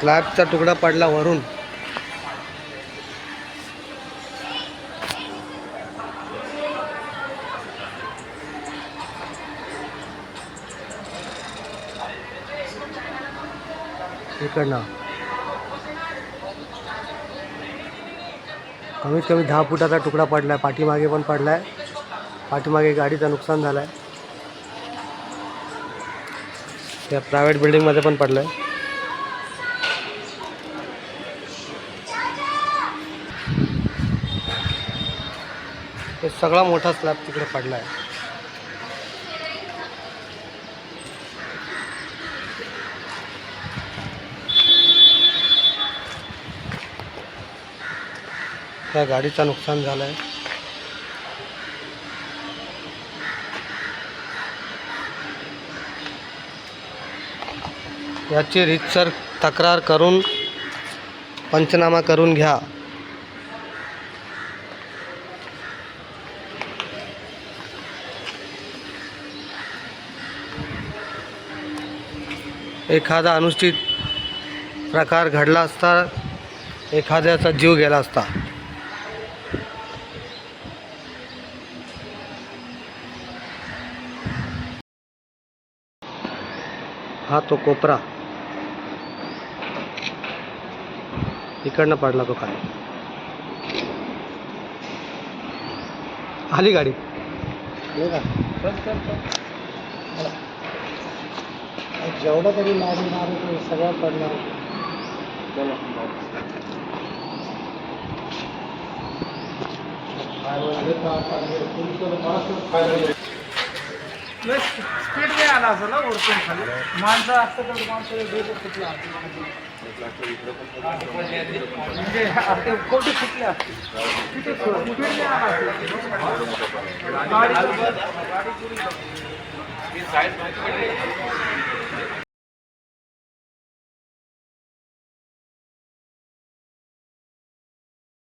स्लॅबचा तुकडा पडला वरून. इकडनं कमीत कमी 10 फुटाचा तुकडा पडलाय. पाठीमागे पण पडलाय. पाठीमागे गाडीचं नुकसान झालंय. त्या प्रायव्हेट बिल्डिंगमध्ये पण पडलाय. हे सगळा मोठा स्लॅब तिकडे पडलाय. त्या गाडीचं नुकसान झालंय. याची रीतसर तक्रार करून पंचनामा करून घ्या. एखादा अनुचित प्रकार घडला असता, एखाद्याचा जीव गेला असता. हा तो कोपरा इकडनं पडला तो खाली. आली गाडी. जेवढा तरी लागणार ते सगळं पडणार. स्पीड नाही आला असं ना वरतून खाली. माणसं असतं तर माणसं डोकं फुटलं असतं. म्हणजे ते कोटी फुटले असते. तिथे स्पीड नाही आला असं. गाडी